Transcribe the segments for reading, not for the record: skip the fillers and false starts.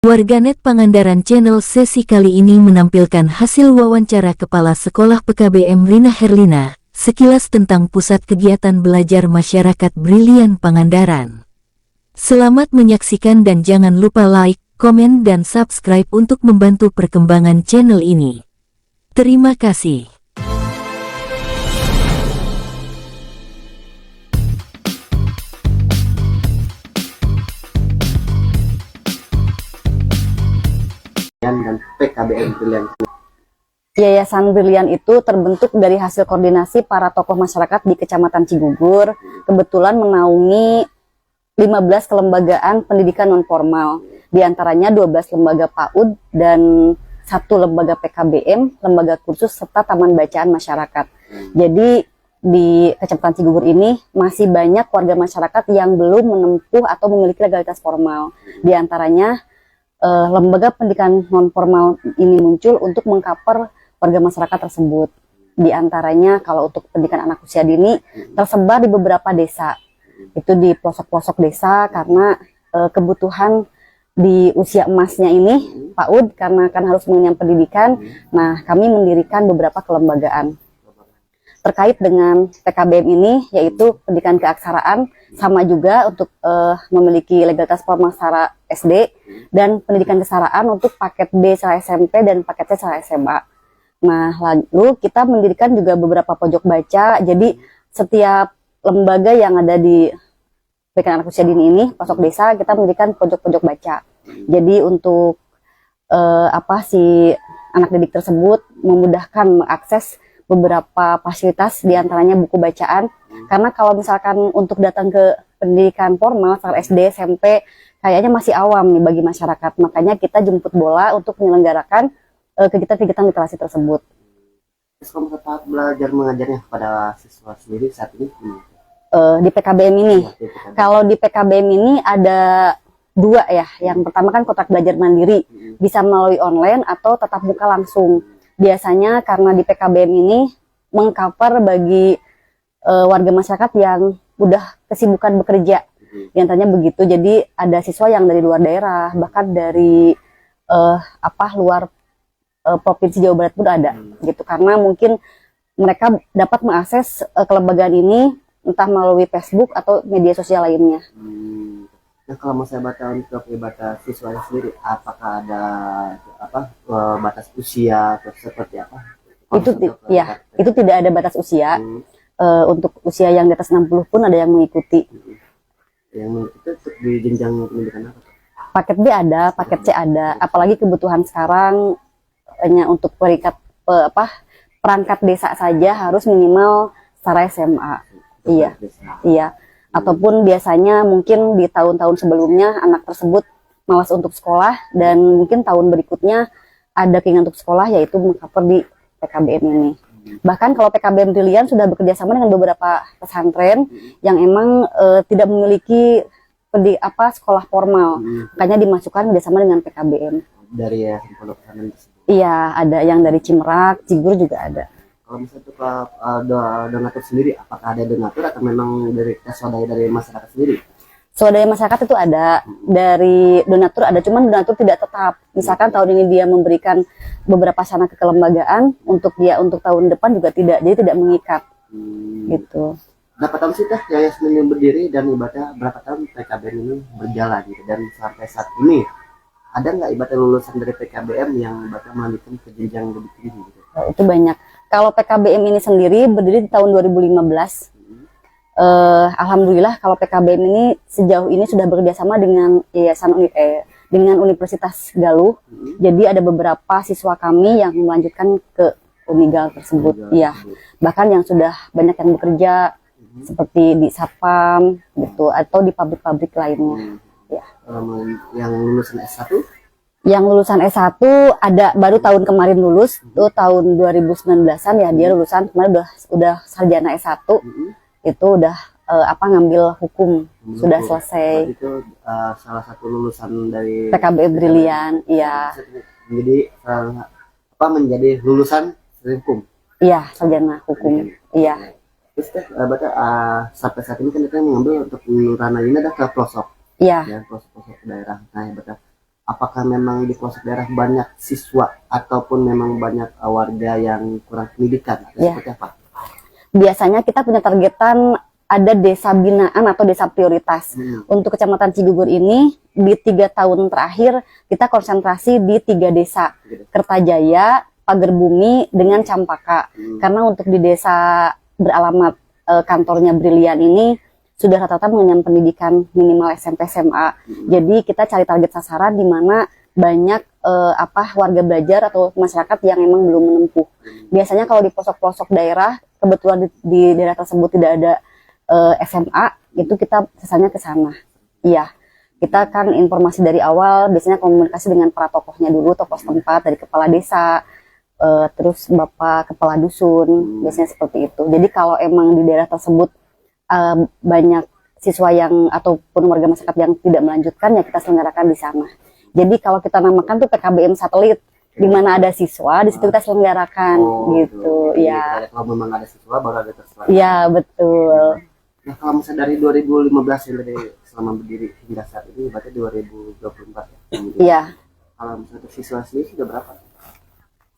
Warganet Pangandaran Channel sesi kali ini menampilkan hasil wawancara Kepala Sekolah PKBM Rina Herlina, sekilas tentang Pusat Kegiatan Belajar Masyarakat Brilian Pangandaran. Selamat menyaksikan dan jangan lupa like, komen dan subscribe untuk membantu perkembangan channel ini. Terima kasih. Dan PKBM Brilian. Yayasan Brilian itu terbentuk dari hasil koordinasi para tokoh masyarakat di Kecamatan Cigugur, kebetulan menaungi 15 kelembagaan pendidikan non-formal, diantaranya 12 lembaga PAUD dan 1 lembaga PKBM, lembaga kursus, serta taman bacaan masyarakat. Jadi di Kecamatan Cigugur ini masih banyak warga masyarakat yang belum menempuh atau memiliki legalitas formal, diantaranya lembaga pendidikan non-formal ini muncul untuk mengcover warga masyarakat tersebut. Di antaranya kalau untuk pendidikan anak usia dini tersebar di beberapa desa. Itu di pelosok-pelosok desa karena kebutuhan di usia emasnya ini PAUD karena kan harus mengenyam pendidikan. Nah, kami mendirikan beberapa kelembagaan terkait dengan PKBM ini, yaitu pendidikan keaksaraan, sama juga untuk memiliki legalitas formal secara SD, dan pendidikan kesaraan untuk paket B secara SMP dan paket C secara SMA. Nah, lalu kita mendirikan juga beberapa pojok baca, jadi setiap lembaga yang ada di pendidikan anak usia dini ini, pelosok desa, kita mendirikan pojok-pojok baca. Jadi untuk si anak didik tersebut memudahkan mengakses beberapa fasilitas, diantaranya buku bacaan, karena kalau misalkan untuk datang ke pendidikan formal secara SD, SMP, kayaknya masih awam nih bagi masyarakat, makanya kita jemput bola untuk menyelenggarakan kegiatan-kegiatan literasi tersebut. Terus kamu tetap belajar mengajarnya kepada siswa sendiri saat ini? Di PKBM ini, kalau di PKBM ini ada 2 ya, yang pertama kan kontrak belajar mandiri, bisa melalui online atau tatap muka langsung. Biasanya karena di PKBM ini mengcover bagi warga masyarakat yang udah kesibukan bekerja, diantaranya begitu. Jadi ada siswa yang dari luar daerah, bahkan dari luar provinsi Jawa Barat pun ada, gitu. Karena mungkin mereka dapat mengakses kelembagaan ini entah melalui Facebook atau media sosial lainnya. Nah, kalau mau saya baca untuk batas siswa sendiri, apakah ada batas usia atau seperti apa? Itu tidak ada batas usia. Untuk usia yang di atas 60 pun ada yang mengikuti. Yang itu untuk di jenjang pendidikan apa? Paket B ada, paket C ada. Apalagi kebutuhan sekarang hanya untuk perangkat desa saja harus minimal setara SMA. Iya. Ataupun biasanya mungkin di tahun-tahun sebelumnya anak tersebut malas untuk sekolah dan mungkin tahun berikutnya ada keinginan untuk sekolah, yaitu mengcover di PKBM ini. Bahkan kalau PKBM Brilian sudah bekerja sama dengan beberapa pesantren yang emang tidak memiliki sekolah formal, makanya dimasukkan bersama dengan PKBM. Dari pondok pesantren tersebut? Iya, ada yang dari Cimerak, Cigur juga ada. Kalau misalnya untuk donatur sendiri, apakah ada donatur atau memang dari swadaya dari masyarakat sendiri? Swadaya masyarakat itu ada, dari donatur ada, cuman donatur tidak tetap. Misalkan tahun ini dia memberikan beberapa sana ke kelembagaan, untuk tahun depan juga tidak, jadi tidak mengikat. Gitu. Berapa tahun sih yayasan ini berdiri dan ibadah berapa tahun PKBM ini berjalan gitu, dan sampai saat ini ada nggak ibadah lulusan dari PKBM yang ibadah melanjutkan ke jenjang lebih tinggi gitu? Itu banyak. Kalau PKBM ini sendiri berdiri di tahun 2015. Alhamdulillah kalau PKBM ini sejauh ini sudah bekerjasama dengan dengan Universitas Galuh. Jadi ada beberapa siswa kami yang melanjutkan ke Unigal tersebut. Iya. Bahkan yang sudah banyak yang bekerja seperti di Satpam gitu, atau di pabrik-pabrik lainnya. Ya. Yang lulusan S1? Yang lulusan S1 ada, baru tahun kemarin lulus, itu tahun 2019-an ya, dia lulusan kemarin udah sarjana S1. Itu udah ngambil hukum, sudah selesai. Itu salah satu lulusan dari PKBM Brilian, iya. Jadi menjadi lulusan hukum? Iya, sarjana hukum, iya. Terus sampai saat ini kan kita mengambil untuk ranah ini ada ke pelosok. Iya. Ya, pelosok daerah. Nah, apakah memang di pelosok daerah banyak siswa ataupun memang banyak warga yang kurang pendidikan atau Ya. seperti apa? Biasanya kita punya targetan ada desa binaan atau desa prioritas. Untuk Kecamatan Cigugur ini di 3 tahun terakhir kita konsentrasi di 3 desa, Kertajaya, Pagerbumi dengan Campaka. Karena untuk di desa beralamat kantornya Brilian ini sudah rata-rata mengenyam pendidikan minimal SMP SMA. Jadi kita cari target sasaran di mana banyak warga belajar atau masyarakat yang memang belum menempuh. Biasanya kalau di pelosok-pelosok daerah, kebetulan di daerah tersebut tidak ada SMA, itu kita sasarnya ke sana. Iya, kita kan informasi dari awal biasanya komunikasi dengan para tokohnya dulu, tokoh setempat dari kepala desa, terus bapak kepala dusun, biasanya seperti itu. Jadi kalau emang di daerah tersebut banyak siswa yang ataupun warga masyarakat yang tidak melanjutkan, ya kita selenggarakan di sana. Jadi kalau kita namakan tuh PKBM satelit, di mana ada siswa, di situ kita selenggarakan gitu. Ya. Kalau memang ada siswa baru ada terselenggara. Iya, betul. Nah, kalau misalnya dari 2015 yang dari selama berdiri hingga saat ini, berarti 2024 ya? Iya. Kalau misalnya untuk siswa sendiri sudah berapa?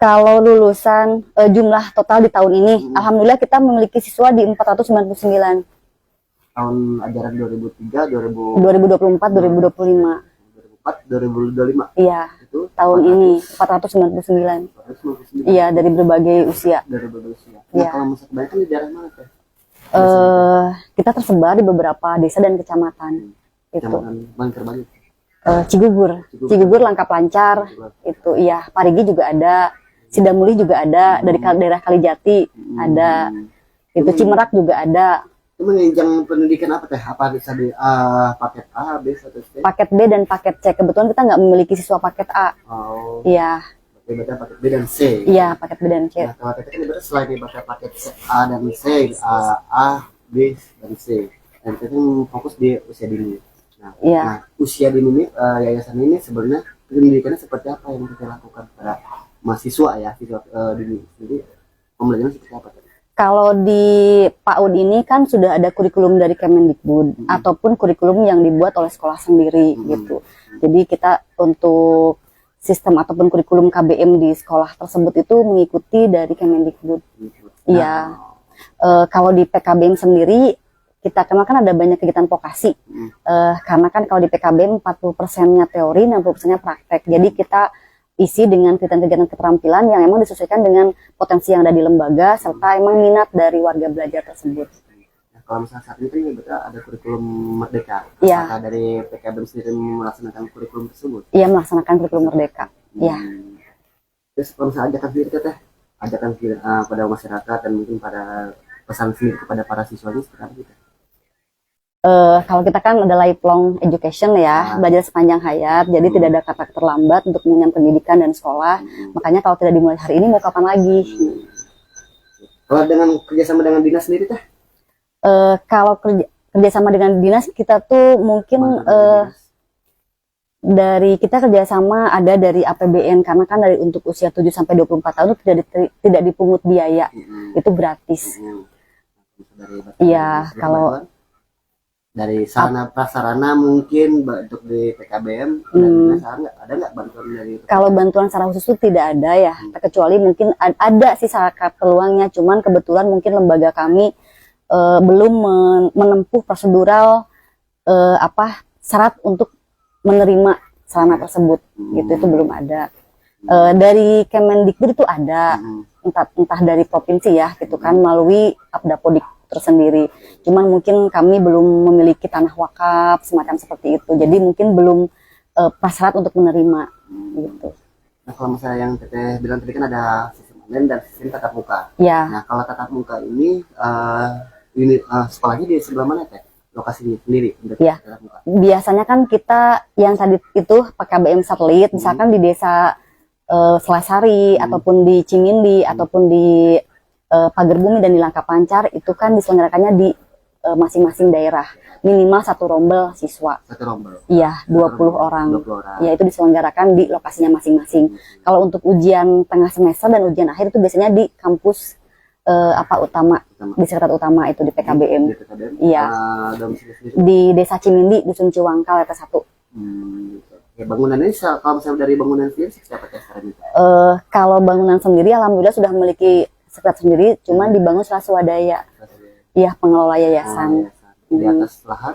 Kalau lulusan jumlah total di tahun ini, alhamdulillah kita memiliki siswa di 499. Tahun ajaran 2003, 2024, 2025. 2004, 2025. Iya. Itu Tahun ini 499. 499. Iya, dari berbagai usia. Dari berbagai usia. Nah, Iya. kalau misalnya kebanyakan di daerah mana teh? Kita tersebar di beberapa desa dan kecamatan. Itu Kecamatan paling terbanyak. Cigugur, Langkap Lancar, itu iya. Parigi juga ada, Sidamuli juga ada, dari daerah Kalijati ada, itu Cimerak juga ada. Itu mengenjang pendidikan apa teh? Apa bisa di paket A, B, atau C? Paket B dan paket C. Kebetulan kita nggak memiliki siswa paket A. Oh, Iya, berarti paket B dan C. iya paket B dan C. Nah, kalau kita kan berarti selain dibaca paket A dan C, A, B, dan C. Dan kita kan fokus di usia dini. Nah, Iya. nah usia dini ini, yayasan ini sebenarnya pendidikannya seperti apa yang kita lakukan pada mahasiswa ya, siswa dini. Jadi pembelajaran seperti apa? Kalau di PAUD ini kan sudah ada kurikulum dari Kemendikbud ataupun kurikulum yang dibuat oleh sekolah sendiri gitu. Jadi kita untuk sistem ataupun kurikulum KBM di sekolah tersebut itu mengikuti dari Kemendikbud. Iya. Kalau di PKBM sendiri kita kenal kan ada banyak kegiatan vokasi. Karena kan kalau di PKBM 40%-nya teori, 60%-nya praktek. Jadi kita isi dengan kegiatan-kegiatan keterampilan yang emang disesuaikan dengan potensi yang ada di lembaga serta emang minat dari warga belajar tersebut. Nah, kalau misalnya saat ini kan betul ada kurikulum merdeka. Iya. Apakah dari PKBM sendiri melaksanakan kurikulum tersebut? Iya, melaksanakan kurikulum merdeka. Iya. Terus kalau misalnya ajakan sendiri teh, ajakan pada masyarakat dan mungkin pada pesan sendiri kepada para siswanya seperti apa gitu? Kalau kita kan ada lifelong education ya, belajar sepanjang hayat, jadi tidak ada kata terlambat untuk mengenyam pendidikan dan sekolah. Makanya kalau tidak dimulai hari ini, mau kapan lagi? Kalau dengan kerjasama dengan dinas sendiri teh? Kalau kerjasama dengan dinas, kita tuh mungkin dari kita kerjasama ada dari APBN, karena kan dari untuk usia 7 sampai 24 tahun itu tidak dipungut biaya, itu gratis. Iya, kalau dari sarana prasarana mungkin untuk di PKBM ada nggak bantuan dari? Kalau bantuan secara khusus itu tidak ada ya, kecuali mungkin ada sih sakat peluangnya, cuman kebetulan mungkin lembaga kami belum menempuh prosedural syarat untuk menerima sarana tersebut, gitu, itu belum ada. Dari Kemendikbud itu ada, entah dari provinsi ya, gitu kan, melalui Apdapodik tersendiri. Cuman mungkin kami belum memiliki tanah wakaf semacam seperti itu. Jadi mungkin belum prasyarat untuk menerima gitu. Nah, kalau misalnya yang Teteh bilang tadi kan ada sistem online dan sistem tatap muka. Ya. Nah, kalau tatap muka ini sekolahnya di sebelah mana Teh? Lokasinya sendiri untuk Ya. tatap muka. Biasanya kan kita yang tadi itu PKBM satelit, misalkan di desa Selasari ataupun di Cimindi ataupun di Pagerbumi dan di Langkap Lancar, itu kan diselenggarakannya di masing-masing daerah, minimal 1 rombel siswa. 1 rombel. Iya, 20 orang. 20 orang. Ya, itu diselenggarakan di lokasinya masing-masing. Kalau untuk ujian tengah semester dan ujian akhir itu biasanya di kampus utama, di sekretariat utama itu di PKBM. Di PKBM. Iya. Domisili sendiri. Di Desa Cimindi, Dusun Ciwangkal, RT 1. Gitu. Oke, bangunan ini kalau misalnya dari bangunan sendiri siapa sekarang itu? Kalau bangunan sendiri alhamdulillah sudah memiliki sekret sendiri, cuman dibangun secara swadaya. Iya, pengelola yayasan. Di atas lahan?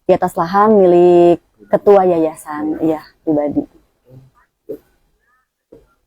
Di atas lahan milik ketua yayasan, iya, pribadi.